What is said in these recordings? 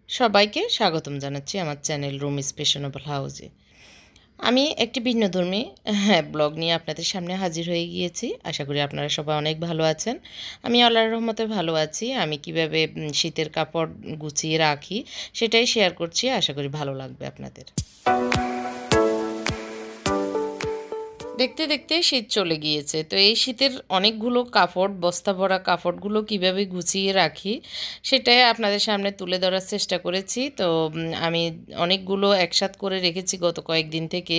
সবাইকে স্বাগতম জানাচ্ছি আমার চ্যানেল রুম স্পেশনেবল হাউসে। আমি একটি ভিন্নধর্মী ব্লগ নিয়ে আপনাদের সামনে হাজির হয়ে গিয়েছি। আশা করি আপনারা সবাই অনেক ভালো আছেন। আমি আল্লাহর রহমতে ভালো আছি। আমি কিভাবে শীতের কাপড় গুছিয়ে রাখি সেটাই শেয়ার করছি। আশা করি ভালো লাগবে আপনাদের। দেখতে দেখতে শীত চলে গিয়েছে, তো এই শীতের অনেকগুলো কাপড়, বস্তা ভরা কাপড়গুলো কিভাবে গুছিয়ে রাখি সেটাই আপনাদের সামনে তুলে ধরার চেষ্টা করেছি। তো আমি অনেকগুলো একসাথ করে রেখেছি গত কয়েকদিন থেকে।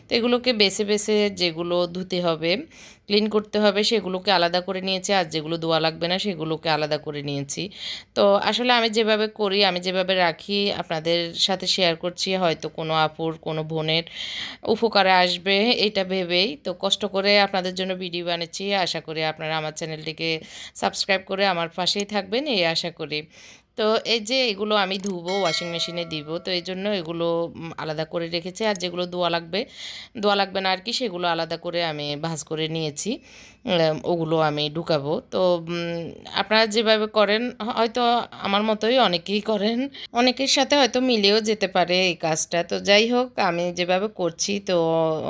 তো এগুলোকে বেছে বেছে যেগুলো ধুতে হবে, ক্লিন করতে হবে সেগুলোকে আলাদা করে নিয়েছি, আর যেগুলো ধোয়া লাগবে না সেগুলোকে আলাদা করে নিয়েছি। তো আসলে আমি যেভাবে করি, আমি যেভাবে রাখি আপনাদের সাথে শেয়ার করছি, হয়তো কোনো আপুর কোনো বোনের উপকারে আসবে এটা ভেবেই তো কষ্ট করে আপনাদের জন্য ভিডিও বানাচ্ছি। আশা করি আপনারা আমার চ্যানেলটিকে সাবস্ক্রাইব করে আমার পাশেই থাকবেন এই আশা করি। তো এই যে এগুলো আমি ধুবো, ওয়াশিং মেশিনে দিব, তো এই জন্য এগুলো আলাদা করে রেখেছি। আর যেগুলো ধোয়া লাগবে না আর কি, সেগুলো আলাদা করে আমি ভাঁজ করে নিয়েছি। ওগুলো আমি ঢুকাবো। তো আপনারা যেভাবে করেন হয়তো আমার মতোই অনেকেই করেন, অনেকের সাথে হয়তো মিলেও যেতে পারে এই কাজটা। তো যাই হোক, আমি যেভাবে করছি তো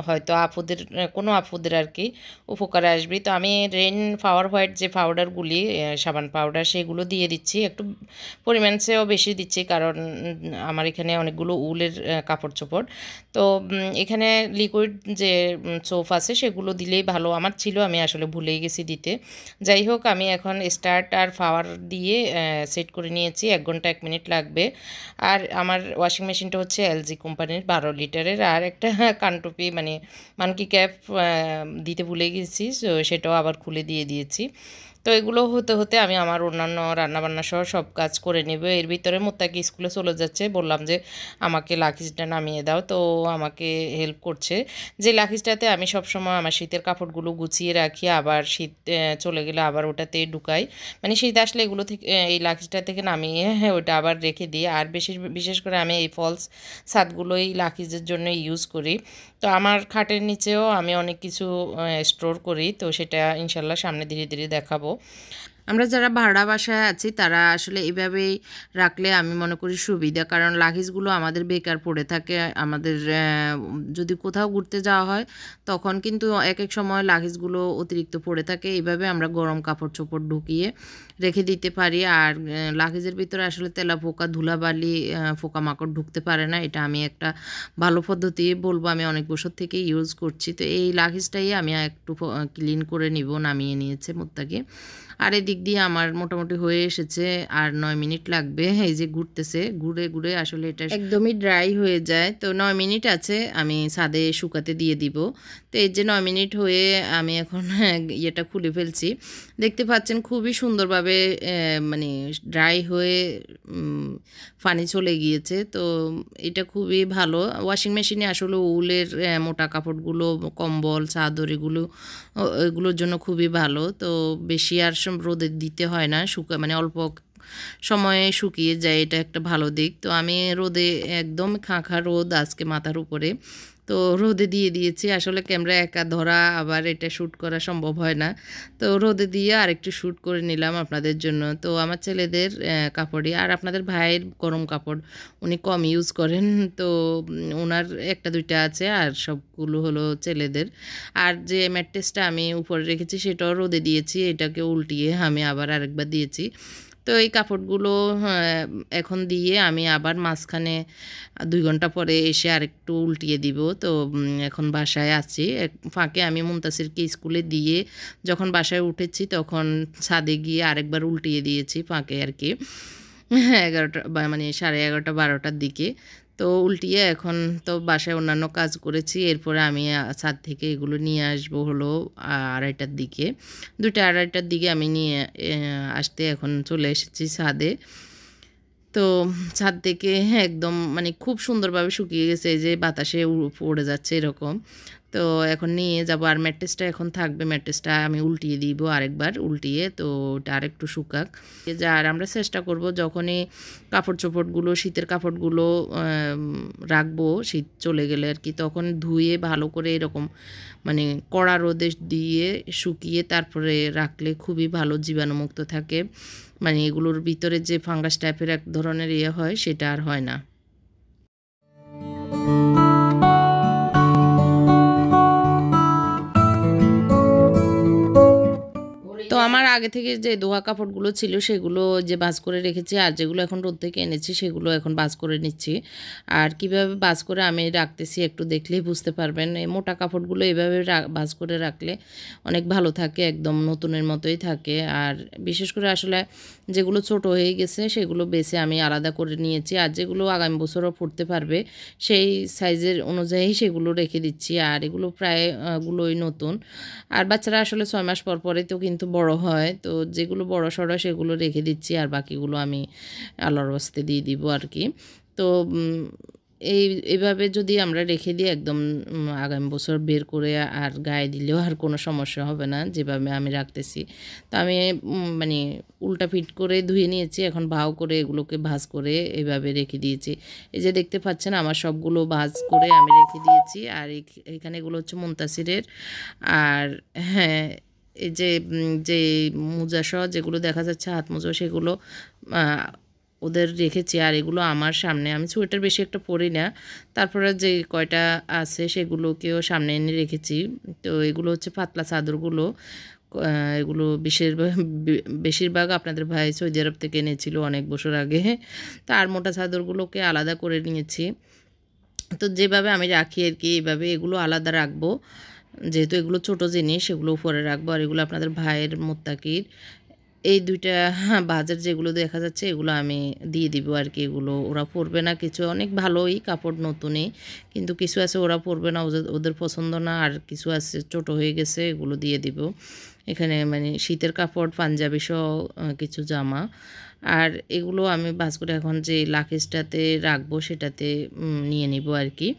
হয়তো আপুদের, কোনো আপুদের আর কি উপকারে আসবে। তো আমি রেন পাওয়ার হোয়াইট যে পাউডারগুলি, সাবান পাউডার, সেগুলো দিয়ে দিচ্ছি। একটু পরিমাণ চেয়েও বেশি দিচ্ছি, কারণ আমার এখানে অনেকগুলো উলের কাপড় চোপড়। তো এখানে লিকুইড যে সোপ আছে সেগুলো দিলেই ভালো। আমার ছিল, আমি আসলে ভুলেই গেছি দিতে। যাই হোক, আমি এখন স্টার্ট আর পাওয়ার দিয়ে সেট করে নিয়েছি। 1 ঘন্টা 1 মিনিট লাগবে। আর আমার ওয়াশিং মেশিনটা হচ্ছে এলজি কোম্পানির 12 লিটারের। আর একটা কানটুপি মানে মানকি ক্যাপ দিতে ভুলে গেছি, সো সেটাও আবার খুলে দিয়ে দিয়েছি। তো এগুলো হতে হতে আমি আমার অন্যান্য রান্নাবান্না সহ সব কাজ করে নেব। এর ভিতরে মোত্তাকি স্কুলে চলে যাচ্ছে, বললাম যে আমাকে লাকিজটা নামিয়ে দাও, তো আমাকে হেল্প করছে। যে লাকিজটাতে আমি সবসময় আমার শীতের কাপড়গুলো গুছিয়ে রাখি, আবার শীত চলে গেলে আবার ওটাতে ঢুকাই। মানে শীত আসলে এগুলো থেকে, এই লাকিজটা থেকে নামিয়ে ওটা আবার রেখে দিই। আর বিশেষ করে আমি এই ফলস ছাদগুলোই লাকিজের জন্য ইউজ করি। তো আমার খাটের নিচেও আমি অনেক কিছু স্টোর করি, তো সেটা ইনশাল্লাহ সামনে ধীরে ধীরে দেখাবো। আমরা যারা ভাড়া বাসায় আছি তারা আসলে এভাবেই রাখলে আমি মনে করি সুবিধা, কারণ লাগেজগুলো আমাদের বেকার পড়ে থাকে। আমাদের যদি কোথাও ঘুরতে যাওয়া হয় তখন কিন্তু এক এক সময় লাগেজগুলো অতিরিক্ত পড়ে থাকে। এইভাবে আমরা গরম কাপড় চোপড় ঢুকিয়ে রেখে দিতে পারি। আর লাগেজের ভিতরে আসলে তেলাপোকা, ধুলাবালি, পোকামাকড় ঢুকতে পারে না। এটা আমি একটা ভালো পদ্ধতি বলবো, আমি অনেক বছর থেকে ইউজ করছি। তো এই লাগেজটাই আমি একটু ক্লিন করে নিব, নামিয়ে নিয়েছে মোত্তাকি। আর এদিক দিয়ে আমার মোটামুটি হয়ে এসেছে, আর 9 মিনিট লাগবে। এই যে ঘুরতেছে, ঘুরে ঘুরে আসলে এটা একদমই ড্রাই হয়ে যায়। তো 9 মিনিট আছে, আমি ছাদে শুকাতে দিয়ে দিব। তো এই যে 9 মিনিট হয়ে আমি এখন ইয়েটা খুলে ফেলছি। দেখতে পাচ্ছেন খুবই সুন্দরভাবে মানে ড্রাই হয়ে পানি চলে গিয়েছে। তো এটা খুবই ভালো। ওয়াশিং মেশিনে আসলে উলের মোটা কাপড়গুলো, কম্বল, চাদর, এগুলোর জন্য খুবই ভালো। তো বেশি আর রোদে দিতে হয় না, মানে অল্প সময়ে শুকিয়ে যায়, এটা একটা ভালো দিক। তো আমি রোদে, একদম খাঁ রোদ আজকে মাথার উপরে, তো রোদে দিয়ে দিয়েছি। আসলে ক্যামেরা একা ধরা আবার এটা শ্যুট করা সম্ভব হয় না, তো রোদে দিয়ে আরেকটু শ্যুট করে নিলাম আপনাদের জন্য। তো আমার ছেলেদের কাপড়ই, আর আপনাদের ভাইয়ের গরম কাপড় উনি কম ইউজ করেন, তো ওনার একটা দুইটা আছে, আর সবগুলো হলো ছেলেদের। আর যে ম্যাট্রেসটা আমি উপরে রেখেছি সেটাও রোদে দিয়েছি, এটাকে উল্টিয়ে আমি আবার আরেকবার দিয়েছি। তো এই কাপড়গুলো এখন দিয়ে আমি আবার মাঝখানে 2 ঘন্টা পরে এসে আরেকটু উল্টিয়ে দিব। তো এখন বাসায় আছি, ফাঁকে আমি মুনতাসিরকে স্কুলে দিয়ে যখন বাসায় উঠেছি তখন ছাদে গিয়ে আরেকবার উল্টিয়ে দিয়েছি ফাঁকে আর কি। 11টা মানে 11:30 12টার দিকে। তো উল্টিয়ে এখন তো বাসায় অন্যান্য কাজ করেছি। এরপরে আমি ছাদ থেকে এগুলো নিয়ে আসবো হলো 2:30টার দিকে। 2টা 2:30টার দিকে আমি নিয়ে আসতে এখন চলে এসেছি ছাদে। তো ছাদ থেকে একদম মানে খুব সুন্দরভাবে শুকিয়ে গেছে, এই যে বাতাসে পড়ে যাচ্ছে এরকম। তো এখন নিয়ে যাব। আর ম্যাট্রেসটা এখন থাকবে, ম্যাট্রেসটা আমি উল্টিয়ে দিব আরেকবার, উল্টিয়ে তো ওটা আরেকটু শুকাক। আর আমরা চেষ্টা করব যখনই কাপড় চোপড়গুলো, শীতের কাপড়গুলো রাখবো শীত চলে গেলে আর কি, তখন ধুয়ে ভালো করে এরকম মানে কড়া রোদে দিয়ে শুকিয়ে তারপরে রাখলে খুবই ভালো, জীবাণুমুক্ত থাকে। মানে এগুলোর ভিতরে যে ফাঙ্গাস টাইপের এক ধরনের ইয়ে হয় সেটা আর হয় না। তো আমার আগে থেকে যে ধোয়া কাপড়গুলো ছিল সেগুলো যে ভাঁজ করে রেখেছি, আর যেগুলো এখন রোদ থেকে এনেছি সেগুলো এখন ভাঁজ করে নিচ্ছি। আর কিভাবে ভাঁজ করে আমি রাখতেছি একটু দেখলেই বুঝতে পারবেন। এই মোটা কাপড়গুলো এভাবে ভাঁজ করে রাখলে অনেক ভালো থাকে, একদম নতুনের মতোই থাকে। আর বিশেষ করে আসলে যেগুলো ছোট হয়ে গেছে সেগুলো বেছে আমি আলাদা করে নিয়েছি, আর যেগুলো আগামী বছরও পরতে পারবে সেই সাইজের অনুযায়ী সেগুলো রেখে দিচ্ছি। আর এগুলো প্রায় গুলোই নতুন। আর বাচ্চারা আসলে 6 মাস পর পরেই তো কিন্তু বড় হয়, তো যেগুলো বড় সড়ো সেগুলো রেখে দিচ্ছি, আর বাকিগুলো আমি আল্লাহর ওয়াস্তে দিয়ে দিব আর কি। তো এইভাবে যদি আমরা রেখে দিই একদম আগামী বছর বের করে আর গায়ে দিলেও আর কোনো সমস্যা হবে না, যেভাবে আমি রাখতেছি। তো আমি মানে উল্টা পিঠ করে ধুয়ে নিয়েছি, এখন ভাও করে এগুলোকে ভাঁজ করে এইভাবে রেখে দিয়েছি। এই যে দেখতে পাচ্ছেন আমার সবগুলো ভাঁজ করে আমি রেখে দিয়েছি। আর এখানে এগুলো হচ্ছে মুনতাসিরের। আর হ্যাঁ, এই যে যে মোজাসহ যেগুলো দেখা যাচ্ছে হাত মোজা, সেগুলো ওদের রেখেছি। আর এগুলো আমার সামনে, আমি সোয়েটার বেশি একটা পরি না, তারপরে যে কয়টা আছে সেগুলোকেও সামনে এনে রেখেছি। তো এগুলো হচ্ছে পাতলা চাদরগুলো, এগুলো বেশিরভাগ আপনাদের ভাই সৌদি আরব থেকে এনেছিল অনেক বছর আগে। তো আর মোটা চাদরগুলোকে আলাদা করে নিয়েছি। তো যেভাবে আমি রাখি আর কি, এইভাবে এগুলো আলাদা রাখবো, যেহেতু এগুলো ছোট জিনিস এগুলো উপরে রাখবো। আর এগুলো আপনাদের ভাইয়ের মোত্তাকির এই দুইটা বাজার যেগুলো দেখা যাচ্ছে এগুলো আমি দিয়ে দিব আর কি। এগুলো ওরা পরবে না, কিছু অনেক ভালোই কাপড় নতুনই, কিন্তু কিছু আছে ওরা পরবে না, ওদের পছন্দ না। আর কিছু আছে ছোট হয়ে গেছে, এগুলো দিয়ে দিব। এখানে মানে শীতের কাপড়, পাঞ্জাবি সহ কিছু জামা। আর এগুলো আমি ভাঁজ করে এখন যে লাকেজটাতে রাখবো সেটাতে নিয়ে নিব আর কি।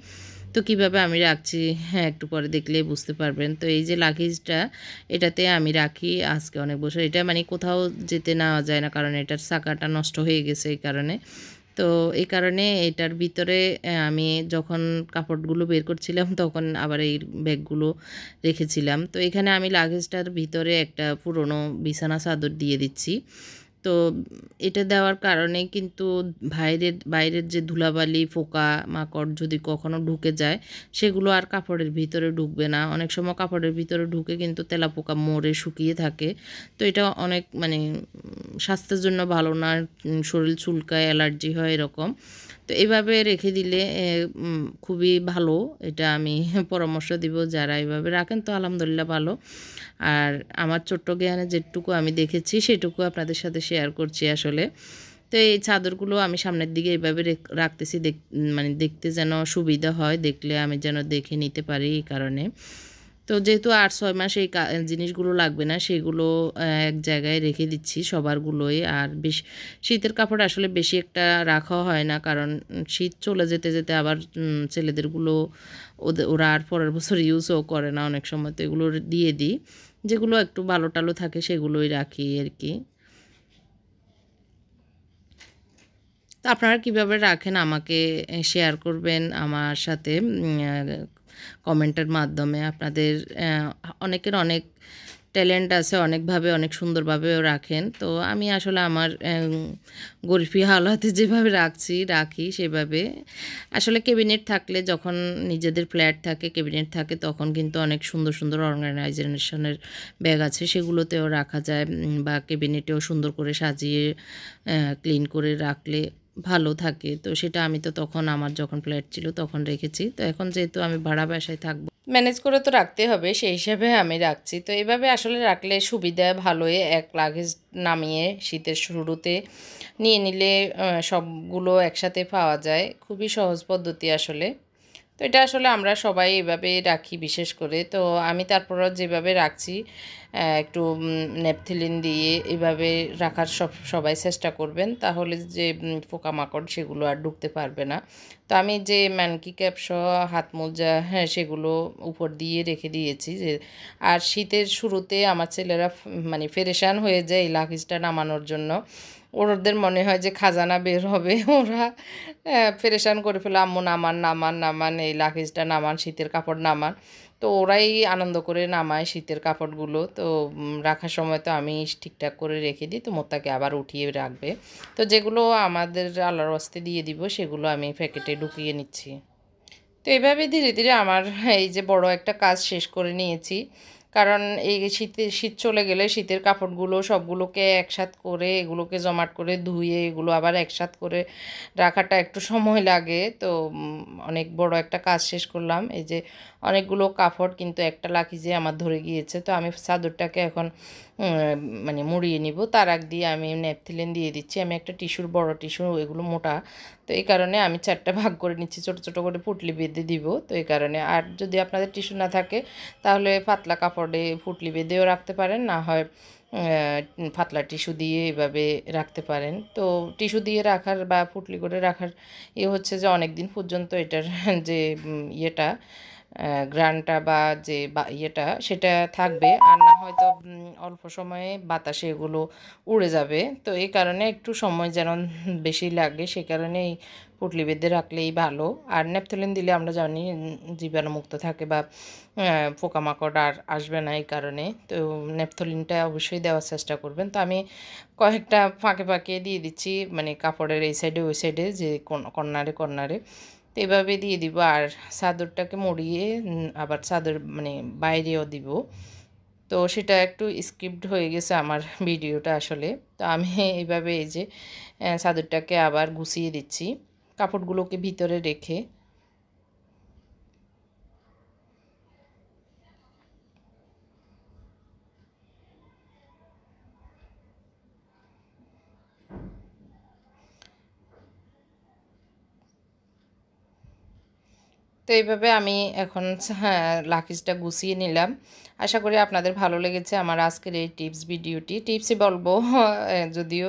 তো কিভাবে আমি রাখছি হ্যাঁ একটু পরে দেখলেই বুঝতে পারবেন। তো এই যে লাগেজটা, এটাতে আমি রাখি আজকে অনেক বছর। এটা মানে কোথাও যেতে নেওয়া যায় না, কারণ এটার চাকাটা নষ্ট হয়ে গেছে এই কারণে। তো এই কারণে এটার ভিতরে আমি যখন কাপড়গুলো বের করছিলাম তখন আবার এই ব্যাগগুলো রেখেছিলাম। তো এখানে আমি লাগেজটার ভিতরে একটা পুরনো বিছানা চাদর দিয়ে দিচ্ছি। তো এটা দেওয়ার কারণে কিন্তু বাইরের যে ধুলাবালি, পোকা মাকড় যদি কখনো ঢুকে যায় সেগুলো আর কাপড়ের ভিতরে ঢুকবে না। অনেক সময় কাপড়ের ভিতরে ঢুকে কিন্তু তেলাপোকা মরে শুকিয়ে থাকে। তো এটা অনেক মানে স্বাস্থ্যের জন্য ভালো না, শরীর চুলকায়, অ্যালার্জি হয় এরকম। তো এভাবে রেখে দিলে খুবই ভালো, এটা আমি পরামর্শ দিব। যারা এভাবে রাখেন তো আলহামদুলিল্লাহ ভালো। আর আমার ছোট্ট জ্ঞানে যেটুকু আমি দেখেছি সেটুকু আপনাদের সাথে শেয়ার করছি আসলে। তো এই চাদরগুলো আমি সামনের দিকে এইভাবে রাখতেছি, মানে দেখতে যেন সুবিধা হয়, দেখলে আমি যেন দেখে নিতে পারি এই কারণে। তো যেহেতু 8-6 মাস এই জিনিসগুলো লাগবে না, সেগুলো এক জায়গায় রেখে দিচ্ছি সবারগুলোই। আর শীতের কাপড় আসলে বেশি একটা রাখা হয় না, কারণ শীত চলে যেতে যেতে আবার ছেলেদেরগুলো ওরা আর পরের বছর ইউজও করে না অনেক সময়, তো এগুলো দিয়ে দিই। যেগুলো একটু ভালো টালো থাকে সেগুলোই রাখি আর কি। তো আপনারা কীভাবে রাখেন আমাকে শেয়ার করবেন আমার সাথে কমেন্টের মাধ্যমে। আপনাদের অনেকের অনেক ট্যালেন্ট আছে, অনেকভাবে অনেক সুন্দরভাবেও রাখেন। তো আমি আসলে আমার গরিবি হালাতে যেভাবে রাখি সেভাবে। আসলে ক্যাবিনেট থাকলে, যখন নিজেদের ফ্ল্যাট থাকে, ক্যাবিনেট থাকে, তখন কিন্তু অনেক সুন্দর সুন্দর অর্গানাইজেশনের ব্যাগ আছে, সেগুলোতেও রাখা যায়। বা ক্যাবিনেটেও সুন্দর করে সাজিয়ে ক্লিন করে রাখলে ভালো থাকে। তো সেটা আমি তো তখন আমার যখন ফ্ল্যাট ছিল তখন রেখেছি। তো এখন যেহেতু আমি ভাড়া বাসায় থাকবো, ম্যানেজ করে তো রাখতে হবে, সেই হিসাবে আমি রাখছি। তো এভাবে আসলে রাখলে সুবিধা ভালোই। এক লাগেজ নামিয়ে শীতের শুরুতে নিয়ে নিলে সবগুলো একসাথে পাওয়া যায়, খুবই সহজ পদ্ধতি আসলে। তো এটা আসলে আমরা সবাই এভাবে রাখি বিশেষ করে। তো আমি তারপরও যেভাবে রাখছি একটু ন্যাপথলিন দিয়ে এভাবে রাখার সবাই চেষ্টা করবেন, তাহলে যে পোকামাকড় সেগুলো আর ঢুকতে পারবে না। তো আমি যে ম্যানকি ক্যাপ সহ হাত মোজা সেগুলো উপর দিয়ে রেখে দিয়েছি যে। আর শীতের শুরুতে আমার ছেলেরা মানে পেরেশান হয়ে যায় এই লাগেজটা নামানোর জন্য। ওদের মনে হয় যে খাজানা বের হবে। ওরা পেরেশান করে ফেলে, আম্মু নামান নামান নামান, এই লাগেজটা নামান, শীতের কাপড় নামান। তো ওরাই আনন্দ করে নামায় শীতের কাপড়গুলো। তো রাখার সময় তো আমি ঠিকঠাক করে রেখে দিই, তো মোত্তাকে আবার উঠিয়ে রাখবে। তো যেগুলো আমাদের আল্লাহর ওয়াস্তে দিয়ে দিব সেগুলো আমি প্যাকেটে ঢুকিয়ে নিচ্ছি। তো এভাবে ধীরে ধীরে আমার এই যে বড় একটা কাজ শেষ করে নিয়েছি। কারণ এই শীত চলে গেলে শীতের কাপড়গুলো সবগুলোকে একসাথ করে এগুলোকে জমাট করে ধুয়ে এগুলো আবার একসাথ করে রাখাটা একটু সময় লাগে। তো অনেক বড় একটা কাজ শেষ করলাম। এই যে অনেকগুলো কাপড় কিন্তু একটা লাকিজে আমার ধরে গিয়েছে। তো আমি চাদরটাকে এখন মানে মুড়িয়ে নিব। তার আগ দিয়ে আমি ন্যাপথলিন দিয়ে দিচ্ছি। আমি একটা টিস্যুর বড় টিস্যু, এগুলো মোটা, তো এই কারণে আমি 4টা ভাগ করে নিচ্ছি, ছোট ছোট করে পুঁটলি বেঁধে দিব। তো এই কারণে, আর যদি আপনাদের টিস্যু না থাকে তাহলে পাতলা কাপড়ে পুঁটলি বেঁধেও রাখতে পারেন, না হয় পাতলা টিস্যু দিয়ে এভাবে রাখতে পারেন। তো টিস্যু দিয়ে রাখার বা পুঁটলি করে রাখার হচ্ছে যে অনেক দিন পর্যন্ত এটার যে ইয়েটা গ্রানটা বা যে ইয়েটা সেটা থাকবে, আর না হয়তো অল্প সময়ে বাতাসে এগুলো উড়ে যাবে। তো এই কারণে একটু সময় যেন বেশি লাগে, সে কারণে এই পুঁটলি বেঁধে রাখলেই ভালো। আর ন্যাপথলিন দিলে আমরা জানি জীবাণুমুক্ত থাকে বা পোকামাকড় আর আসবে না, এই কারণে তো ন্যাপথলিনটা অবশ্যই দেওয়ার চেষ্টা করবেন। তো আমি কয়েকটা ফাঁকে ফাঁকে দিয়ে দিচ্ছি, মানে কাপড়ের এই সাইডে ওই সাইডে, যে কর্নারে কর্নারে। তো এভাবে দিয়ে দিব। আর চাদরটাকে মুড়িয়ে আবার চাদর মানে বাইরেও দিব। তো সেটা একটু স্কিপড হয়ে গেছে আমার ভিডিওটা আসলে। তো আমি এইভাবে এই যে চাদরটাকে আবার গুছিয়ে দিচ্ছি কাপড়গুলোকে ভিতরে রেখে। তো এইভাবে আমি এখন লাকিজটা গুছিয়ে নিলাম। আশা করি আপনাদের ভালো লেগেছে আমার আজকের এই ভিডিওটি। টিপসই বলবো যদিও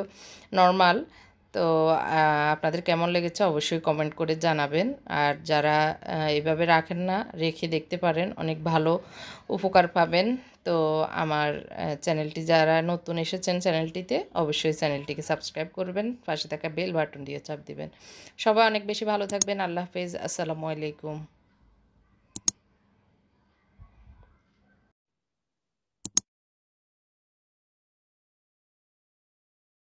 নর্মাল। তো আপনাদের কেমন লেগেছে অবশ্যই কমেন্ট করে জানাবেন। আর যারা এইভাবে রাখেন না, রেখে দেখতে পারেন, অনেক ভালো উপকার পাবেন। তো আমার চ্যানেলটি, যারা নতুন এসেছেন চ্যানেলটিতে, অবশ্যই চ্যানেলটিকে সাবস্ক্রাইব করবেন, পাশে থাকা বেল বাটন দিয়ে চাপ দিবেন। সবাই অনেক বেশি ভালো থাকবেন। আল্লাহ হাফেজ, আসসালামু আলাইকুম।